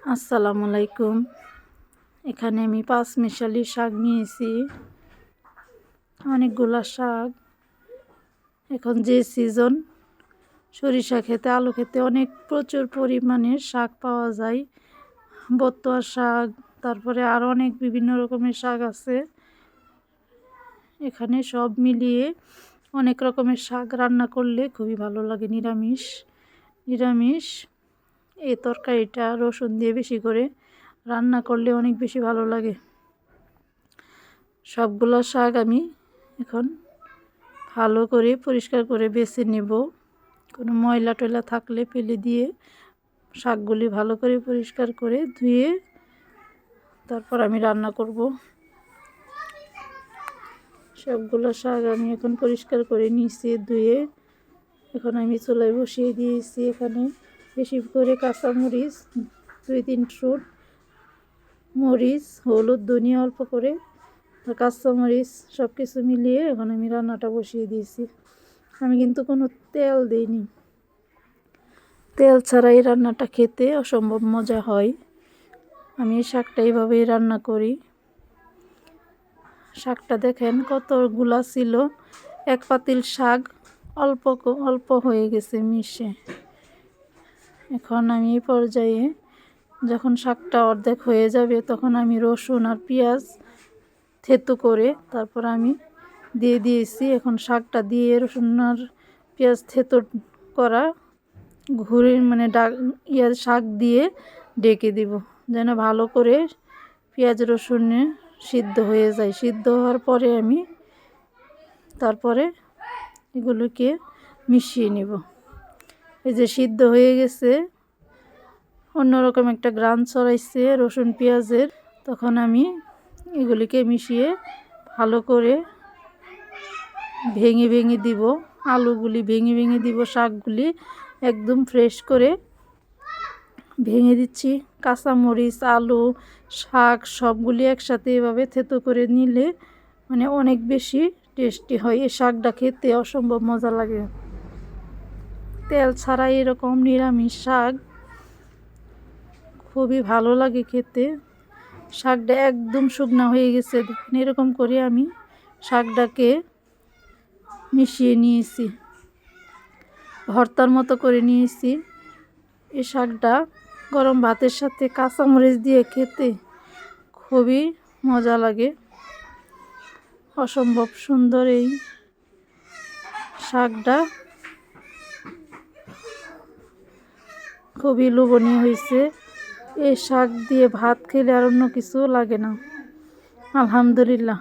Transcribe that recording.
আসসালামু আলাইকুম। এখানে আমি পাঁচমিশালি শাক নিয়েছি, অনেকগুলা শাক। এখন যে সিজন, সরিষা খেতে আলু খেতে অনেক প্রচুর পরিমাণে শাক পাওয়া যায়। বত্তুয়া শাক, তারপরে আরও অনেক বিভিন্ন রকমের শাক আছে। এখানে সব মিলিয়ে অনেক রকমের শাক রান্না করলে খুবই ভালো লাগে। নিরামিষ এই তরকারিটা রসুন দিয়ে বেশি করে রান্না করলে অনেক বেশি ভালো লাগে। সবগুলো শাক আমি এখন ভালো করে পরিষ্কার করে বেছে নেব। কোনো ময়লা টয়লা থাকলে ফেলে দিয়ে শাকগুলি ভালো করে পরিষ্কার করে ধুয়ে তারপর আমি রান্না করব। সবগুলো শাক আমি এখন পরিষ্কার করে নিয়েছি, ধুয়ে এখন আমি চুলায় বসিয়ে দিয়েছি। এখানে বেশি করে কাঁচামরিচ, 2-3 ফুট মরিচ, হলুদ, ধনিয়া অল্প করে, আর কাঁচামরিচ সব কিছু মিলিয়ে এখন আমি রান্নাটা বসিয়ে দিয়েছি। আমি কিন্তু কোনো তেল দিইনি। তেল ছাড়া এই রান্নাটা খেতে অসম্ভব মজা হয়। আমি এই শাকটা এইভাবেই রান্না করি। শাকটা দেখেন কতগুলা ছিল, এক পাতিল শাক অল্প হয়ে গেছে মিশে। এখন আমি এই পর্যায়ে যখন শাকটা অর্ধেক হয়ে যাবে তখন আমি রসুন আর পেঁয়াজ থেতো করে তারপর আমি দিয়ে দিয়েছি। এখন শাকটা দিয়ে রসুন আর পেঁয়াজ থেতো করা শাক দিয়ে ঢেকে দিব, যেন ভালো করে পেঁয়াজ রসুনে সিদ্ধ হয়ে যায়। সিদ্ধ হওয়ার পরে আমি তারপরে এগুলোকে মিশিয়ে নেব। এই যে সিদ্ধ হয়ে গেছে, অন্যরকম একটা ঘ্রাণ ছড়াইছে রসুন পেঁয়াজের। তখন আমি এগুলিকে মিশিয়ে ভালো করে ভেঙে দিব। আলুগুলি ভেঙে দিব, শাকগুলি একদম ফ্রেশ করে ভেঙে দিচ্ছি। কাঁচামরিচ, আলু, শাক সবগুলি একসাথে এভাবে থেতো করে নিলে মানে অনেক বেশি টেস্টি হয়। এই শাকটা খেতে অসম্ভব মজা লাগে। তেল ছাড়া এরকম নিরামিষ শাক খুবই ভালো লাগে খেতে। শাকটা একদম শুকনা হয়ে গেছে, এরকম করে আমি শাকটাকে মিশিয়ে নিয়েছি, ভর্তার মতো করে নিয়েছি। এই শাকটা গরম ভাতের সাথে কাঁচামরিচ দিয়ে খেতে খুবই মজা লাগে। অসম্ভব সুন্দর এই শাকটা, খুবই লোভনীয় হয়েছে। এই শাক দিয়ে ভাত খেলে আর অন্য কিছু লাগে না। আলহামদুলিল্লাহ।